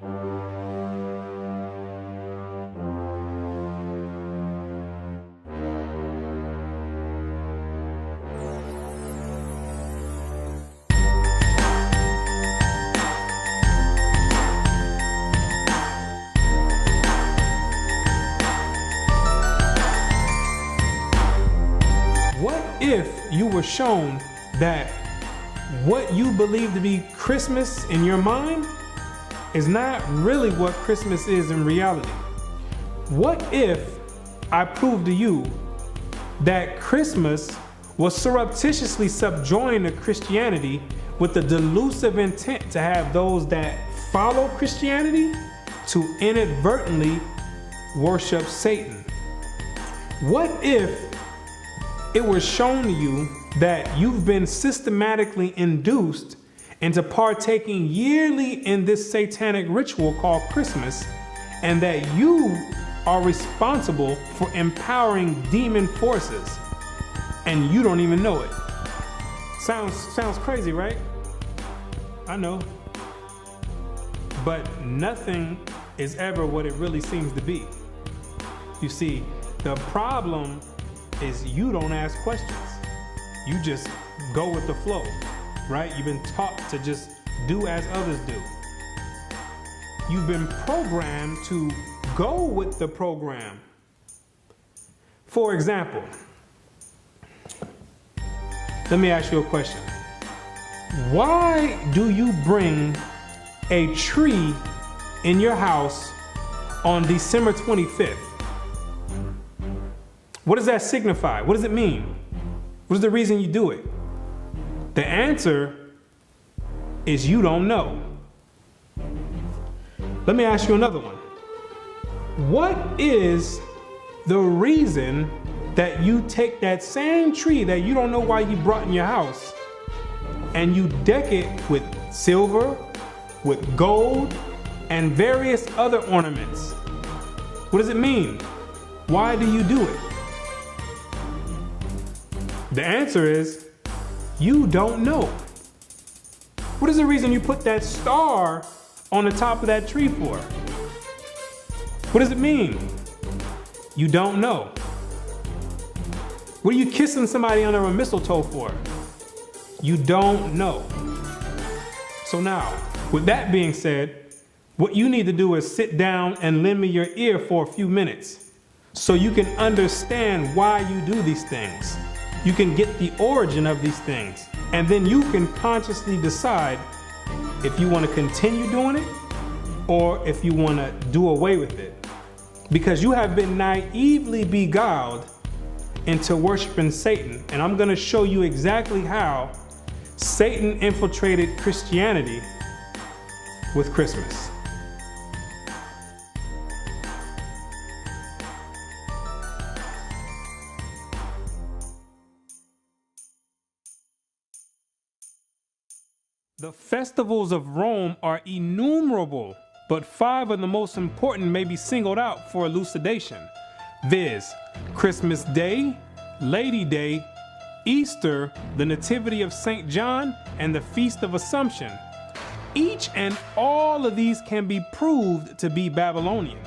What if you were shown that what you believe to be Christmas in your mind is not really what Christmas is in reality? What if I proved to you that Christmas was surreptitiously subjoined to Christianity with the delusive intent to have those that follow Christianity to inadvertently worship Satan? What if it was shown to you that you've been systematically induced into partaking yearly in this satanic ritual called Christmas, and that you are responsible for empowering demon forces, and you don't even know it? Sounds crazy, right? I know. But nothing is ever what it really seems to be. You see, the problem is you don't ask questions. You just go with the flow, right? You've been taught to just do as others do. You've been programmed to go with the program. For example, let me ask you a question. Why do you bring a tree in your house on December 25th? What does that signify? What does it mean? What is the reason you do it? The answer is you don't know. Let me ask you another one. What is the reason that you take that same tree that you don't know why you brought in your house and you deck it with silver, with gold, and various other ornaments? What does it mean? Why do you do it? The answer is, you don't know. What is the reason you put that star on the top of that tree for? What does it mean? You don't know. What are you kissing somebody under a mistletoe for? You don't know. So now, with that being said, what you need to do is sit down and lend me your ear for a few minutes so you can understand why you do these things. You can get the origin of these things, and then you can consciously decide if you want to continue doing it or if you want to do away with it. Because you have been naively beguiled into worshiping Satan, and I'm going to show you exactly how Satan infiltrated Christianity with Christmas. The festivals of Rome are innumerable, but 5 of the most important may be singled out for elucidation, viz. Christmas Day, Lady Day, Easter, the Nativity of St. John, and the Feast of Assumption. Each and all of these can be proved to be Babylonian.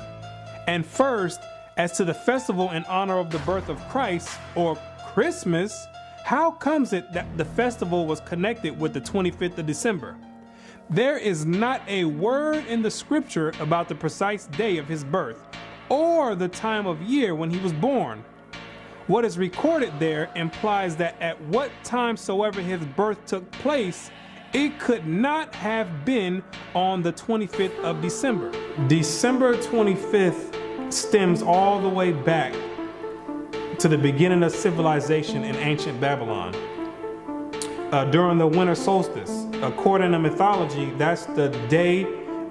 And first, as to the festival in honor of the birth of Christ, or Christmas, how comes it that the festival was connected with the 25th of December? There is not a word in the scripture about the precise day of his birth or the time of year when he was born. What is recorded there implies that at what time soever his birth took place, it could not have been on the 25th of December. December 25th stems all the way back to the beginning of civilization in ancient Babylon. During the winter solstice, according to mythology, that's the day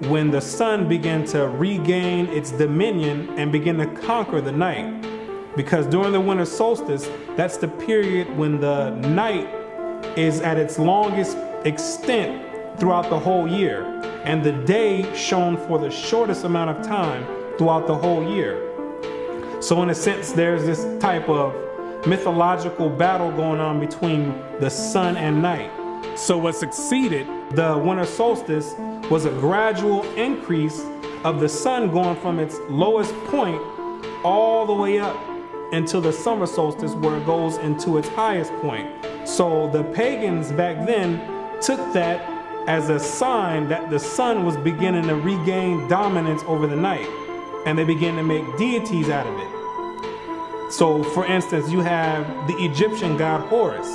when the sun began to regain its dominion and begin to conquer the night. Because during the winter solstice, that's the period when the night is at its longest extent throughout the whole year, and the day shone for the shortest amount of time throughout the whole year. So in a sense, there's this type of mythological battle going on between the sun and night. So what succeeded the winter solstice was a gradual increase of the sun going from its lowest point all the way up until the summer solstice, where it goes into its highest point. So the pagans back then took that as a sign that the sun was beginning to regain dominance over the night, and they began to make deities out of it. So for instance, you have the Egyptian god Horus,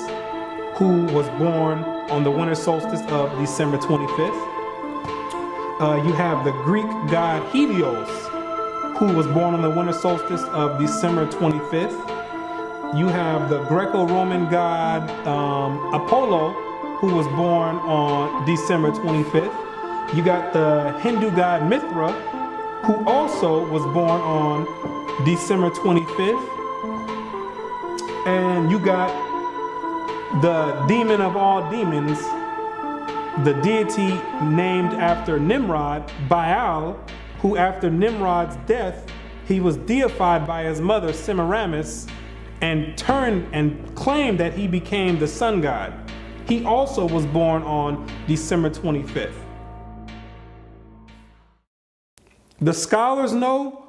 who was born on the winter solstice of December 25th. You have the Greek god Helios, who was born on the winter solstice of December 25th. You have the Greco-Roman god Apollo, who was born on December 25th. You got the Hindu god Mithra, who also was born on December 25th. And you got the demon of all demons, the deity named after Nimrod, Baal, who after Nimrod's death, he was deified by his mother Semiramis and turned and claimed that he became the sun god. He also was born on December 25th. The scholars know,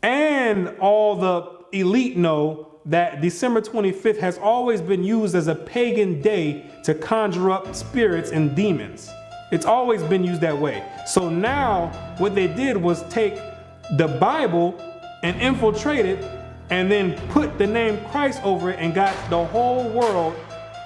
and all the elite know, that December 25th has always been used as a pagan day to conjure up spirits and demons. It's always been used that way. So now what they did was take the Bible and infiltrate it and then put the name Christ over it and got the whole world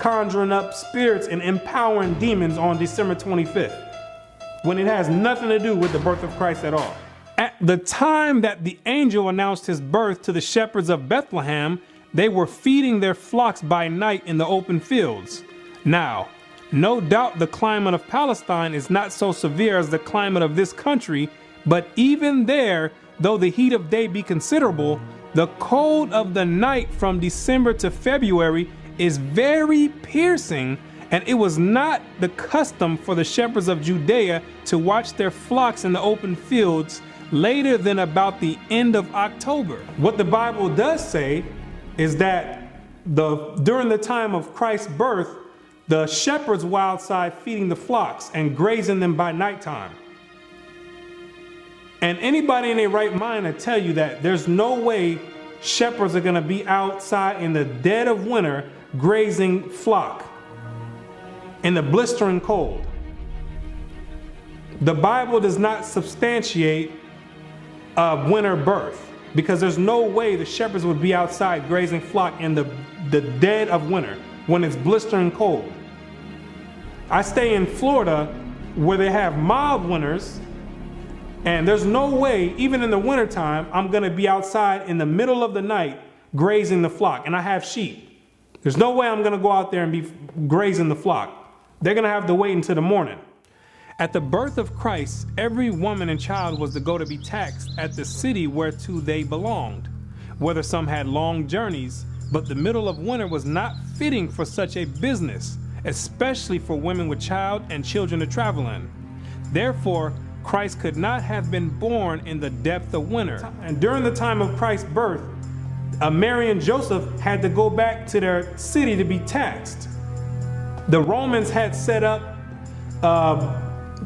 conjuring up spirits and empowering demons on December 25th, when it has nothing to do with the birth of Christ at all. At the time that the angel announced his birth to the shepherds of Bethlehem, they were feeding their flocks by night in the open fields. Now, no doubt the climate of Palestine is not so severe as the climate of this country, but even there, though the heat of day be considerable, the cold of the night from December to February is very piercing, and it was not the custom for the shepherds of Judea to watch their flocks in the open fields later than about the end of October. What the Bible does say is that during the time of Christ's birth, the shepherds were outside feeding the flocks and grazing them by nighttime. And anybody in their right mind will tell you that there's no way shepherds are going to be outside in the dead of winter grazing flock in the blistering cold. The Bible does not substantiate a winter birth, because there's no way the shepherds would be outside grazing flock in the dead of winter when it's blistering cold. I stay in Florida where they have mild winters, and there's no way, even in the wintertime, I'm gonna be outside in the middle of the night grazing the flock, and I have sheep. There's no way I'm gonna go out there and be grazing the flock. They're gonna have to wait until the morning. At the birth of Christ, every woman and child was to go to be taxed at the city whereto they belonged, whether some had long journeys, but the middle of winter was not fitting for such a business, especially for women with child and children to travel in. Therefore, Christ could not have been born in the depth of winter. And during the time of Christ's birth, Mary and Joseph had to go back to their city to be taxed. The Romans had set up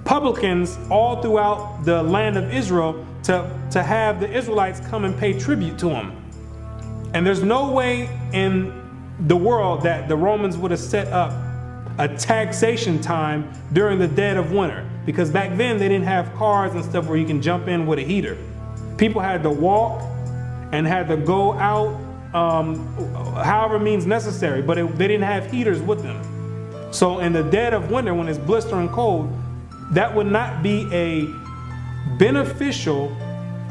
publicans all throughout the land of Israel to have the Israelites come and pay tribute to them. And there's no way in the world that the Romans would have set up a taxation time during the dead of winter, because back then they didn't have cars and stuff where you can jump in with a heater. People had to walk and had to go out however means necessary, but they didn't have heaters with them. So in the dead of winter, when it's blistering cold, that would not be a beneficial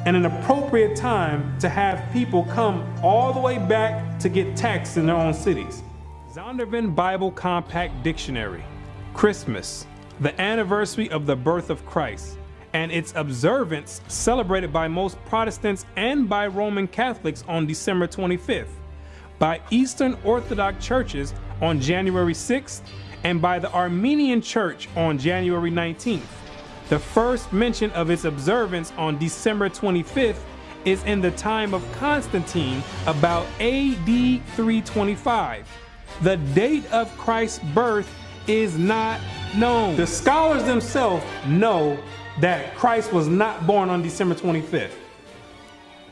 and an appropriate time to have people come all the way back to get taxed in their own cities. Zondervan Bible Compact Dictionary. Christmas, the anniversary of the birth of Christ, and its observance celebrated by most Protestants and by Roman Catholics on December 25th, by Eastern Orthodox churches on January 6th, and by the Armenian Church on January 19th. The first mention of its observance on December 25th is in the time of Constantine, about AD 325. The date of Christ's birth is not known. The scholars themselves know that Christ was not born on December 25th.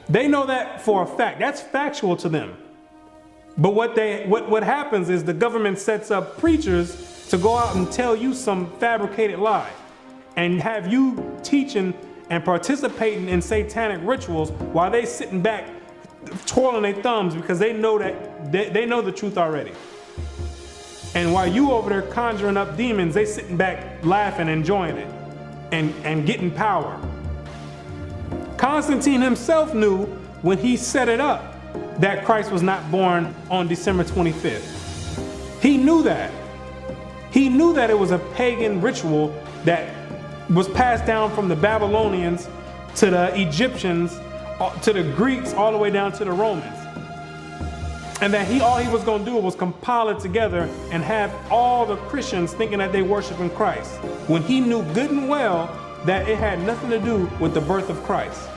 They know that for a fact. That's factual to them. But what happens is the government sets up preachers to go out and tell you some fabricated lie and have you teaching and participating in satanic rituals while they sitting back twirling their thumbs because they know that they know the truth already. And while you over there conjuring up demons, they sitting back laughing, enjoying it and getting power. Constantine himself knew when he set it up that Christ was not born on December 25th. He knew that. He knew that it was a pagan ritual that was passed down from the Babylonians to the Egyptians, to the Greeks, all the way down to the Romans. And that all he was going to do was compile it together and have all the Christians thinking that they worshiping Christ, when he knew good and well that it had nothing to do with the birth of Christ.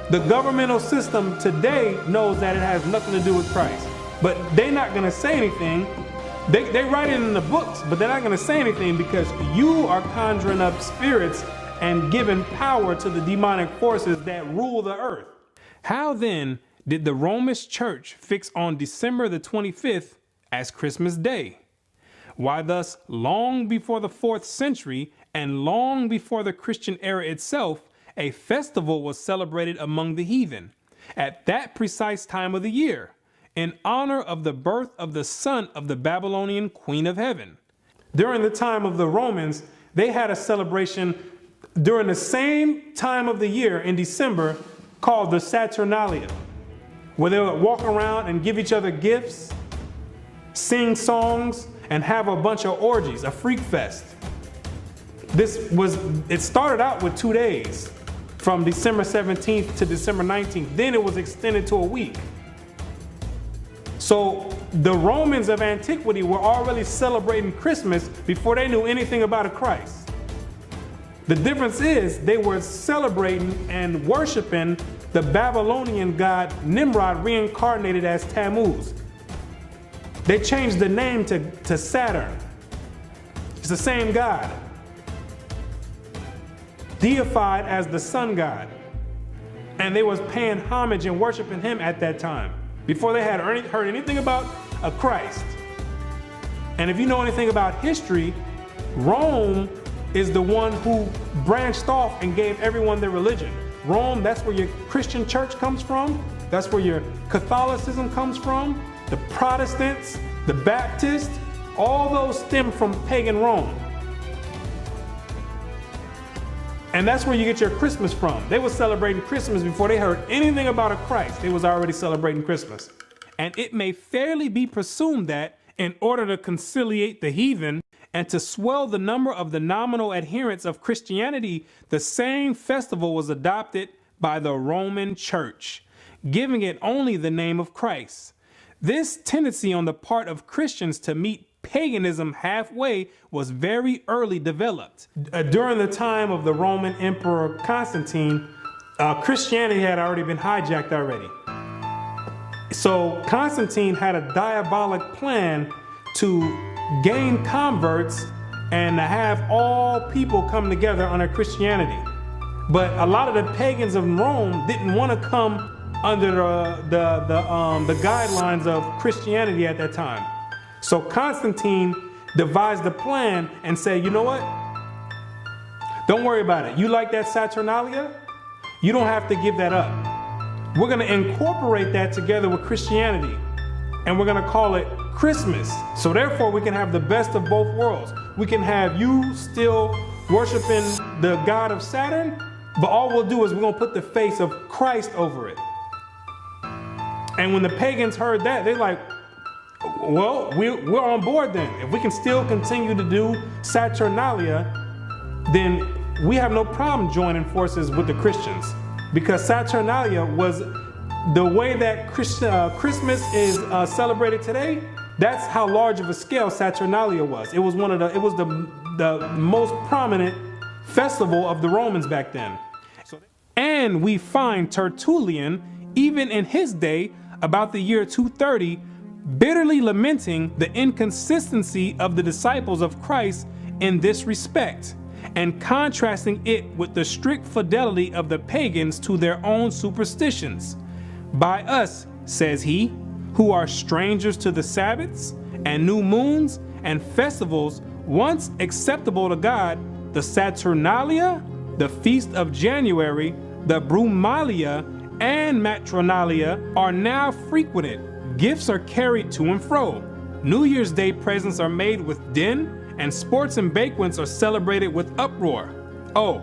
The governmental system today knows that it has nothing to do with Christ, but they're not going to say anything. They write it in the books, but they're not going to say anything because you are conjuring up spirits and giving power to the demonic forces that rule the earth. How then did the Roman Church fix on December the 25th as Christmas Day? Why thus, long before the 4th century and long before the Christian era itself, a festival was celebrated among the heathen at that precise time of the year in honor of the birth of the son of the Babylonian Queen of Heaven. During the time of the Romans, they had a celebration during the same time of the year in December called the Saturnalia, where they would walk around and give each other gifts, sing songs, and have a bunch of orgies, a freak fest. It started out with 2 days, from December 17th to December 19th. Then it was extended to a week. So the Romans of antiquity were already celebrating Christmas before they knew anything about a Christ. The difference is they were celebrating and worshiping the Babylonian god Nimrod, reincarnated as Tammuz. They changed the name to Saturn. It's the same god, deified as the sun god. And they was paying homage and worshiping him at that time, before they had heard anything about a Christ. And if you know anything about history, Rome is the one who branched off and gave everyone their religion. Rome, that's where your Christian church comes from. That's where your Catholicism comes from. The Protestants, the Baptists, all those stem from pagan Rome. And that's where you get your Christmas from. They were celebrating Christmas before they heard anything about a Christ. They was already celebrating Christmas. And it may fairly be presumed that in order to conciliate the heathen and to swell the number of the nominal adherents of Christianity, the same festival was adopted by the Roman Church, giving it only the name of Christ. This tendency on the part of Christians to meet paganism halfway was very early developed. During the time of the Roman Emperor Constantine, Christianity had already been hijacked already. So Constantine had a diabolic plan to gain converts and to have all people come together under Christianity. But a lot of the pagans of Rome didn't want to come under the guidelines of Christianity at that time. So Constantine devised a plan and said, you know what? Don't worry about it. You like that Saturnalia? You don't have to give that up. We're going to incorporate that together with Christianity, and we're going to call it Christmas. So therefore, we can have the best of both worlds. We can have you still worshiping the god of Saturn, but all we'll do is we're going to put the face of Christ over it. And when the pagans heard that, they're like, well, we're on board then. If we can still continue to do Saturnalia, then we have no problem joining forces with the Christians. Because Saturnalia was the way that Christmas is celebrated today. That's how large of a scale Saturnalia was. It was the most prominent festival of the Romans back then. And we find Tertullian, even in his day, about the year 230, bitterly lamenting the inconsistency of the disciples of Christ in this respect, and contrasting it with the strict fidelity of the pagans to their own superstitions. By us, says he, who are strangers to the Sabbaths and new moons and festivals once acceptable to God, the Saturnalia, the Feast of January, the Brumalia, and Matronalia are now frequented. Gifts are carried to and fro. New Year's Day presents are made with din, and sports and banquets are celebrated with uproar. Oh,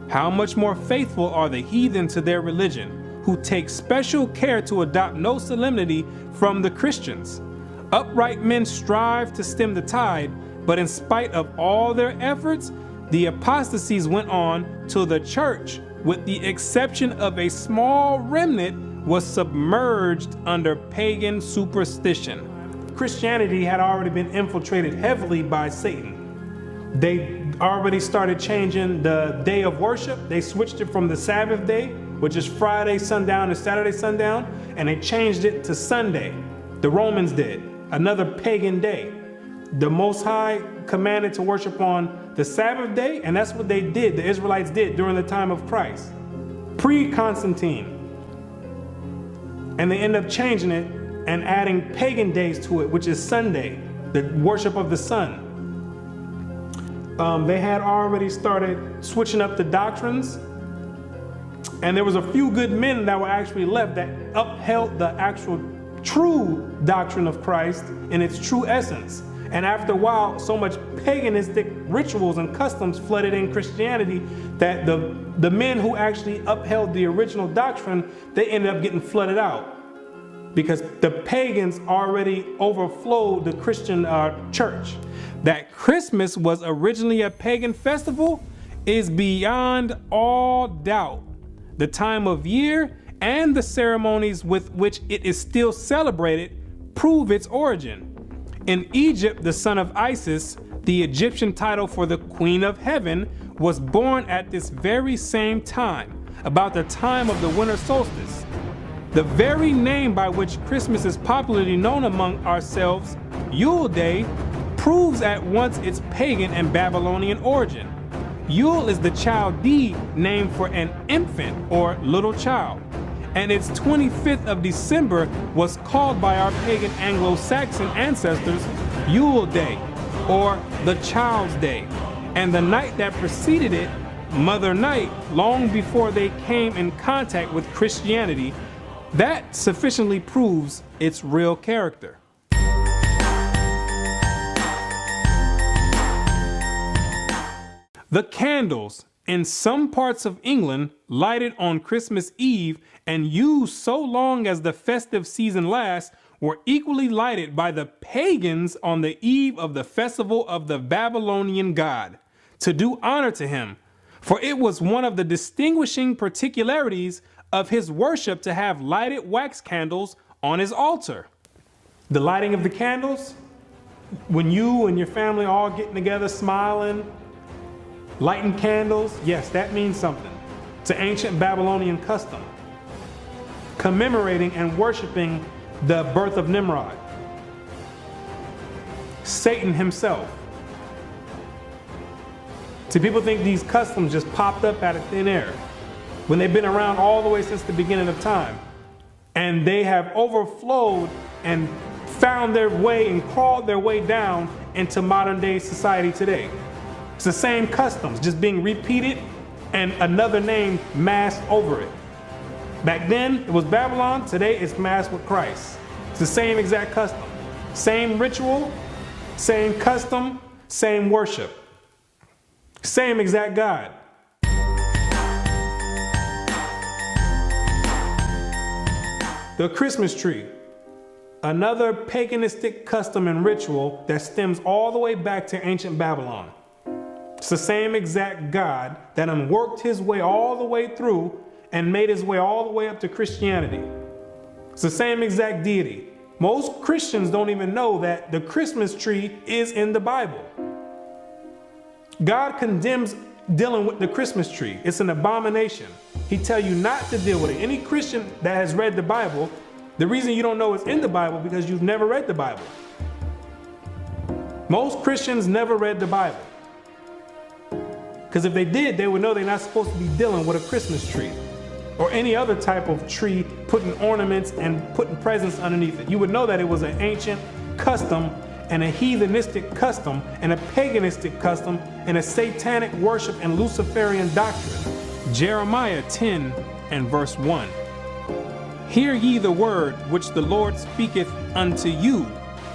how much more faithful are the heathen to their religion, who take special care to adopt no solemnity from the Christians. Upright men strive to stem the tide, but in spite of all their efforts, the apostasies went on till the church, with the exception of a small remnant, was submerged under pagan superstition. Christianity had already been infiltrated heavily by Satan. They already started changing the day of worship. They switched it from the Sabbath day, which is Friday sundown to Saturday sundown, and they changed it to Sunday. The Romans did, another pagan day. The Most High commanded to worship on the Sabbath day, and that's what they did, the Israelites did during the time of Christ, pre-Constantine. And they end up changing it and adding pagan days to it, which is Sunday, the worship of the sun. They had already started switching up the doctrines, and there was a few good men that were actually left that upheld the actual true doctrine of Christ in its true essence. And after a while, so much paganistic rituals and customs flooded in Christianity that the men who actually upheld the original doctrine, they ended up getting flooded out, because the pagans already overflowed the Christian church. That Christmas was originally a pagan festival is beyond all doubt. The time of year and the ceremonies with which it is still celebrated prove its origin. In Egypt, the son of Isis, the Egyptian title for the Queen of Heaven, was born at this very same time, about the time of the winter solstice. The very name by which Christmas is popularly known among ourselves, Yule Day, proves at once its pagan and Babylonian origin. Yule is the Chaldee name for an infant or little child, and its 25th of December was called by our pagan Anglo-Saxon ancestors Yule Day, or the Child's Day, and the night that preceded it, Mother Night, long before they came in contact with Christianity. That sufficiently proves its real character. The candles in some parts of England lighted on Christmas Eve and used so long as the festive season lasts were equally lighted by the pagans on the eve of the festival of the Babylonian god, to do honor to him, for it was one of the distinguishing particularities of his worship to have lighted wax candles on his altar. The lighting of the candles, when you and your family all getting together smiling, lighting candles, yes, that means something. It's an ancient Babylonian custom, commemorating and worshiping the birth of Nimrod, Satan himself. See, people think these customs just popped up out of thin air, when they've been around all the way since the beginning of time. And they have overflowed and found their way and crawled their way down into modern day society today. It's the same customs, just being repeated and another name masked over it. Back then, it was Babylon. Today, it's masked with Christ. It's the same exact custom. Same ritual, same custom, same worship. Same exact God. The Christmas tree, another paganistic custom and ritual that stems all the way back to ancient Babylon. It's the same exact God that worked his way all the way through and made his way all the way up to Christianity. It's the same exact deity. Most Christians don't even know that the Christmas tree is in the Bible. God condemns dealing with the Christmas tree. It's an abomination. He tells you not to deal with it. Any Christian that has read the Bible The reason you don't know it's in the Bible because you've never read the Bible. Most Christians never read the Bible. Because if they did, they would know they're not supposed to be dealing with a Christmas tree or any other type of tree, putting ornaments and putting presents underneath it. You would know that it was an ancient custom and a heathenistic custom and a paganistic custom and a satanic worship and Luciferian doctrine. Jeremiah 10 and verse 1. Hear ye the word which the Lord speaketh unto you,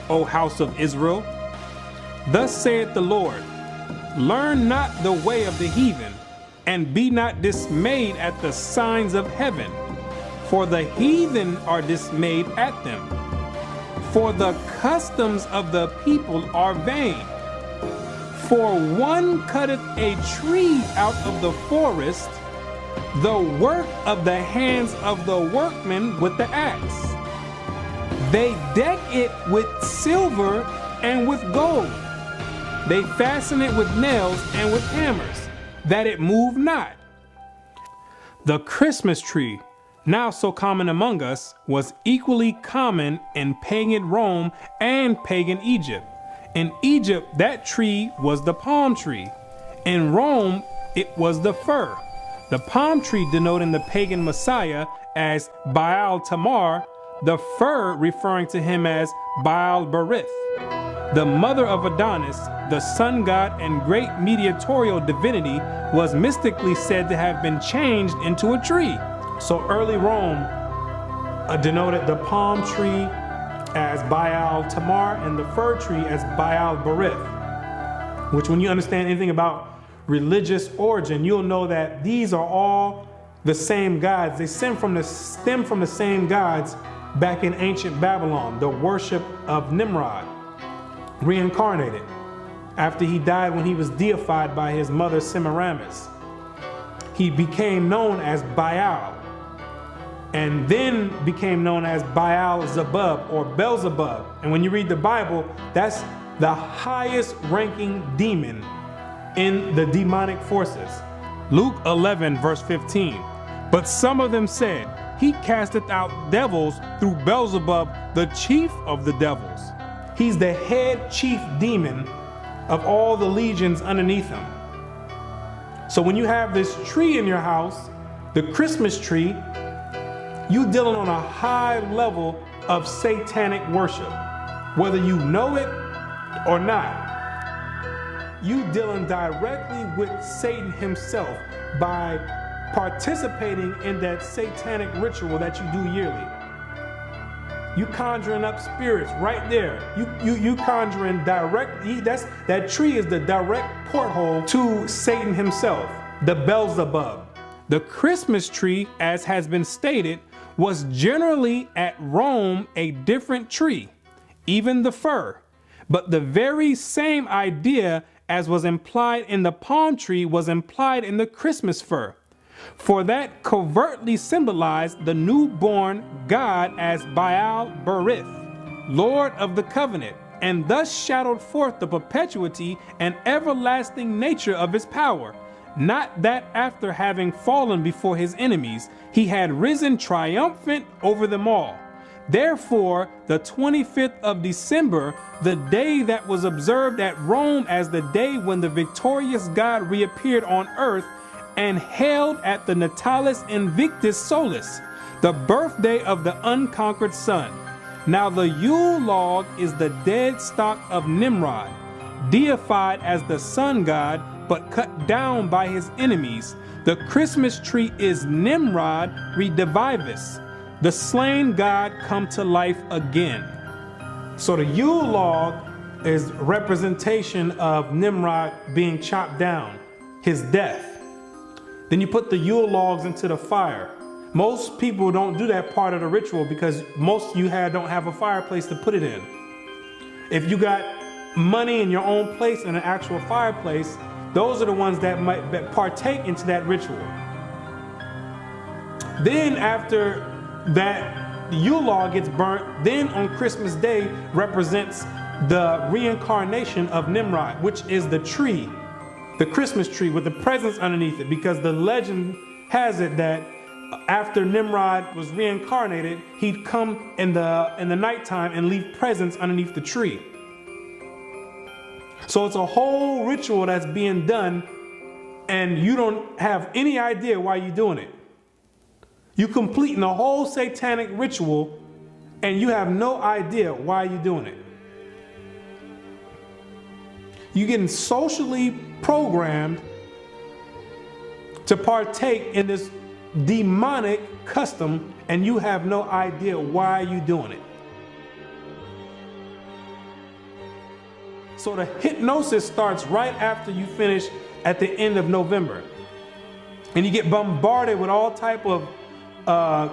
O house of Israel. Thus saith the Lord, learn not the way of the heathen, and be not dismayed at the signs of heaven, for the heathen are dismayed at them. For the customs of the people are vain. For one cutteth a tree out of the forest, the work of the hands of the workmen with the axe. They deck it with silver and with gold. They fasten it with nails and with hammers, that it move not. The Christmas tree, now so common among us, was equally common in pagan Rome and pagan Egypt. In Egypt, that tree was the palm tree. In Rome, it was the fir. The palm tree denoting the pagan Messiah as Baal Tamar, the fir referring to him as Baal Berith. The mother of Adonis, the sun god and great mediatorial divinity, was mystically said to have been changed into a tree. So early Rome denoted the palm tree as Baal Tamar and the fir tree as Baal Berith, which when you understand anything about religious origin, you'll know that these are all the same gods. They stem from the same gods back in ancient Babylon, the worship of Nimrod, reincarnated after he died when he was deified by his mother Semiramis. He became known as Baal and then became known as Baal Zebub or Beelzebub. And when you read the Bible, that's the highest ranking demon in the demonic forces. Luke 11 verse 15. But some of them said, he casteth out devils through Beelzebub, the chief of the devils. He's the head chief demon of all the legions underneath him. So when you have this tree in your house, the Christmas tree, you dealing on a high level of satanic worship, whether you know it or not. You dealing directly with Satan himself by participating in that satanic ritual that you do yearly. You conjuring up spirits right there. You conjuring directly. That tree is the direct porthole to Satan himself, the Beelzebub. The Christmas tree, as has been stated, was generally at Rome a different tree, even the fir. But the very same idea as was implied in the palm tree was implied in the Christmas fir. For that covertly symbolized the newborn God as Baal Berith, Lord of the covenant, and thus shadowed forth the perpetuity and everlasting nature of his power. Not that after having fallen before his enemies, he had risen triumphant over them all. Therefore, the 25th of December, the day that was observed at Rome as the day when the victorious God reappeared on earth, and held at the Natalis Invictus Solis, the birthday of the unconquered sun. Now the Yule log is the dead stock of Nimrod, deified as the sun god, but cut down by his enemies. The Christmas tree is Nimrod redivivus, the slain god come to life again. So the Yule log is representation of Nimrod being chopped down, his death. Then you put the Yule logs into the fire. Most people don't do that part of the ritual because most of you don't have a fireplace to put it in. If you got money in your own place and an actual fireplace, those are the ones that might partake into that ritual. Then after that Yule log gets burnt, then on Christmas Day represents the reincarnation of Nimrod, which is the tree, the Christmas tree with the presents underneath it, because the legend has it that after Nimrod was reincarnated, he'd come in the nighttime and leave presents underneath the tree. So it's a whole ritual that's being done, and you don't have any idea why you're doing it. You're completing a whole satanic ritual, and you have no idea why you're doing it. You're getting socially programmed to partake in this demonic custom, and you have no idea why you're doing it. So the hypnosis starts right after you finish at the end of November. And you get bombarded with all type of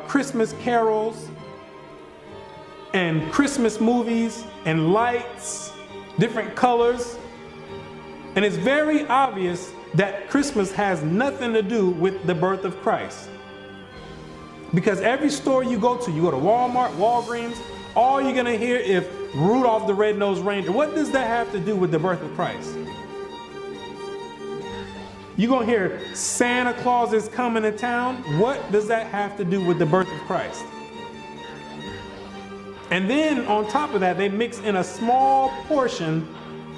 Christmas carols and Christmas movies and lights, different colors. And it's very obvious that Christmas has nothing to do with the birth of Christ. Because every store you go to Walmart, Walgreens, all you're gonna hear is Rudolph the Red-Nosed Reindeer. What does that have to do with the birth of Christ? You're gonna hear Santa Claus is coming to town. What does that have to do with the birth of Christ? And then on top of that, they mix in a small portion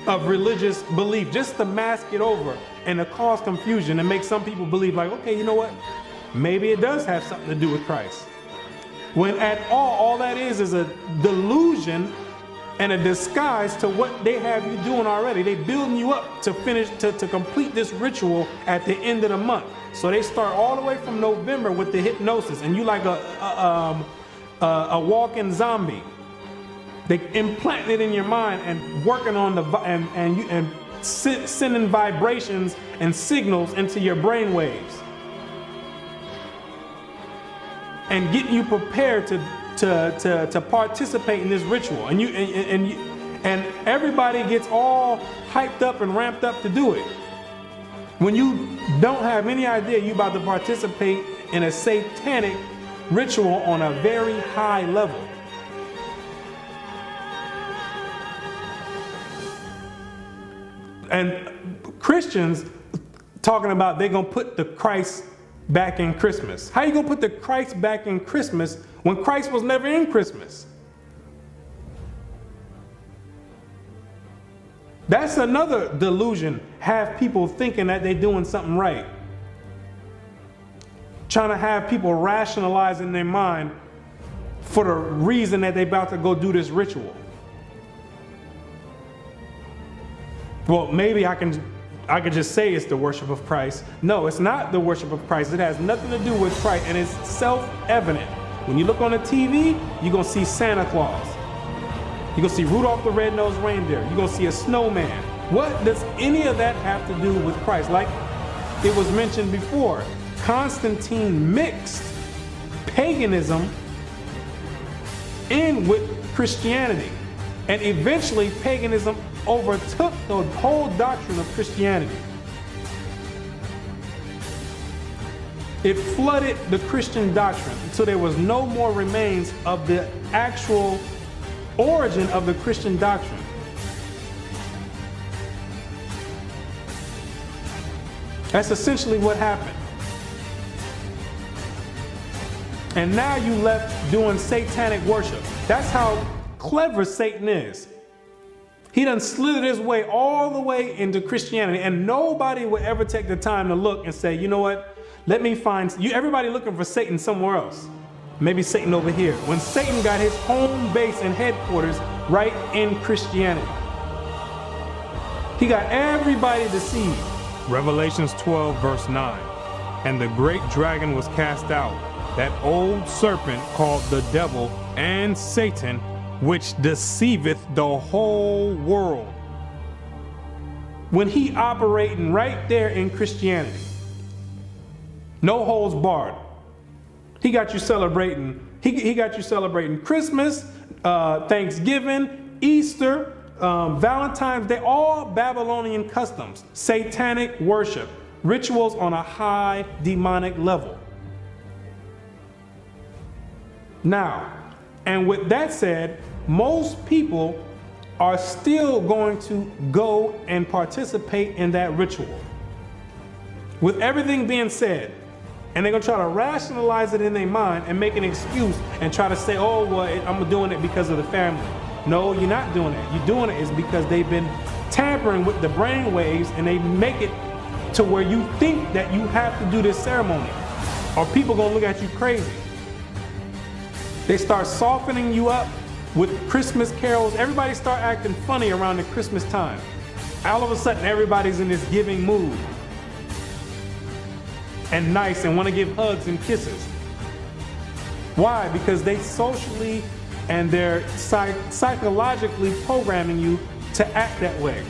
of religious belief just to mask it over and to cause confusion and make some people believe like, okay, you know what? Maybe it does have something to do with Christ. When at all that is a delusion and a disguise to what they have you doing already. They building you up to finish, to complete this ritual at the end of the month. So they start all the way from November with the hypnosis, and you like a walking zombie. They implant it in your mind and working on the sending vibrations and signals into your brain waves, and getting you prepared to participate in this ritual. And everybody gets all hyped up and ramped up to do it, when you don't have any idea you're about to participate in a satanic ritual on a very high level. And Christians talking about they're gonna put the Christ back in Christmas. How you gonna put the Christ back in Christmas when Christ was never in Christmas? That's another delusion. Have people thinking that they're doing something right. Trying to have people rationalize in their mind for the reason that they're about to go do this ritual. Well, maybe I could just say it's the worship of Christ. No, it's not the worship of Christ. It has nothing to do with Christ, and it's self-evident. When you look on the TV, you're gonna see Santa Claus. You're gonna see Rudolph the Red-Nosed Reindeer. You're gonna see a snowman. What does any of that have to do with Christ? Like it was mentioned before, Constantine mixed paganism in with Christianity, and eventually paganism overtook the whole doctrine of Christianity. It flooded the Christian doctrine until there was no more remains of the actual origin of the Christian doctrine. That's essentially what happened. And now you left doing satanic worship. That's how clever Satan is. He done slithered his way all the way into Christianity, and nobody would ever take the time to look and say, you know what, let me find you. Everybody looking for Satan somewhere else. Maybe Satan over here. When Satan got his home base and headquarters right in Christianity. He got everybody deceived. Revelations 12 verse 9. And the great dragon was cast out, that old serpent called the devil and Satan, which deceiveth the whole world. When he operating right there in Christianity, no holds barred. He got you celebrating. He got you celebrating Christmas, Thanksgiving, Easter, Valentine's Day, all Babylonian customs, satanic worship, rituals on a high demonic level. Now, and with that said, most people are still going to go and participate in that ritual. With everything being said, And they're going to try to rationalize it in their mind and make an excuse and try to say, oh, well, I'm doing it because of the family. No, you're not doing it. You're doing it is because they've been tampering with the brain waves, and they make it to where you think that you have to do this ceremony, or people going to look at you crazy. They start softening you up with Christmas carols. Everybody start acting funny around the Christmas time. All of a sudden, everybody's in this giving mood and nice and want to give hugs and kisses. Why? Because they socially and they're psychologically programming you to act that way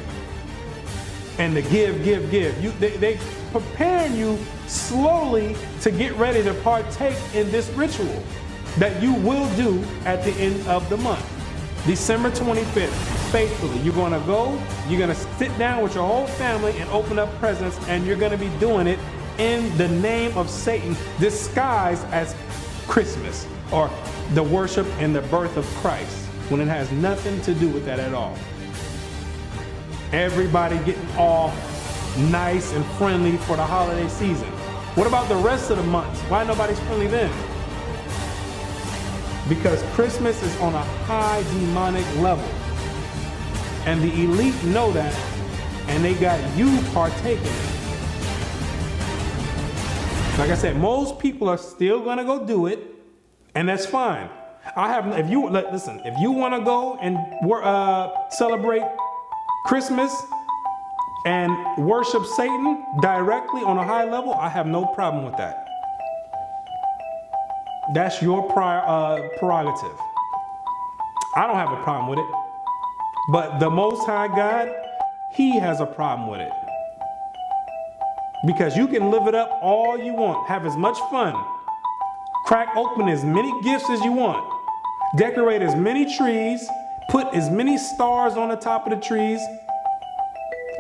and to give. They preparing you slowly to get ready to partake in this ritual that you will do at the end of the month. December 25th, faithfully, you're going to go, you're going to sit down with your whole family and open up presents, and you're going to be doing it in the name of Satan, disguised as Christmas or the worship and the birth of Christ, when it has nothing to do with that at all. Everybody getting all nice and friendly for the holiday season. What about the rest of the months? Why nobody's friendly then? Because Christmas is on a high demonic level. And the elite know that, and they got you partaking. Like I said, most people are still gonna go do it, and that's fine. If you want to go and celebrate Christmas and worship Satan directly on a high level, I have no problem with that. That's your prerogative. I don't have a problem with it. But the Most High God, He has a problem with it. Because you can live it up all you want, have as much fun, crack open as many gifts as you want, decorate as many trees, put as many stars on the top of the trees,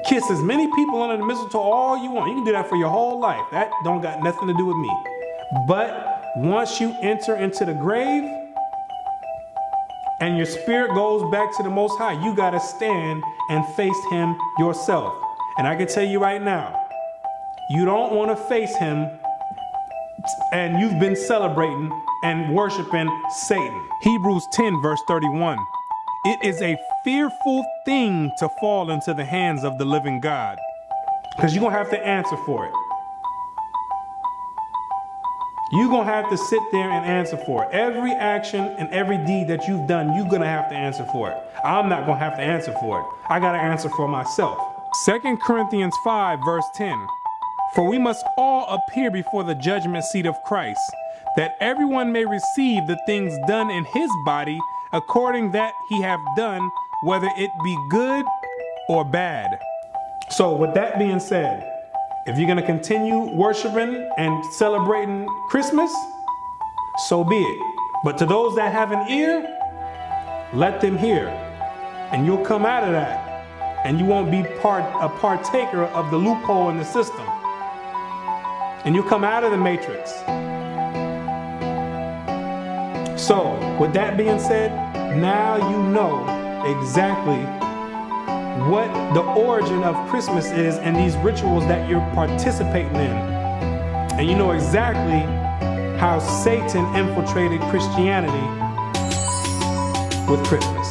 kiss as many people under the mistletoe all you want. You can do that for your whole life. That don't got nothing to do with me. But once you enter into the grave and your spirit goes back to the Most High, you got to stand and face Him yourself. And I can tell you right now, you don't want to face Him and you've been celebrating and worshiping Satan. Hebrews 10 verse 31. It is a fearful thing to fall into the hands of the living God, because you're going to have to answer for it. You're going to have to sit there and answer for it. Every action and every deed that you've done, you're going to have to answer for it. I'm not going to have to answer for it. I got to answer for myself. 2 Corinthians 5 verse 10. For we must all appear before the judgment seat of Christ, that everyone may receive the things done in his body according that he have done, whether it be good or bad. So with that being said, if you're going to continue worshiping and celebrating Christmas, so be it. But to those that have an ear, let them hear. And you'll come out of that. And you won't be a partaker of the loophole in the system. And you'll come out of the matrix. So, with that being said, now you know exactly what the origin of Christmas is and these rituals that you're participating in. And you know exactly how Satan infiltrated Christianity with Christmas.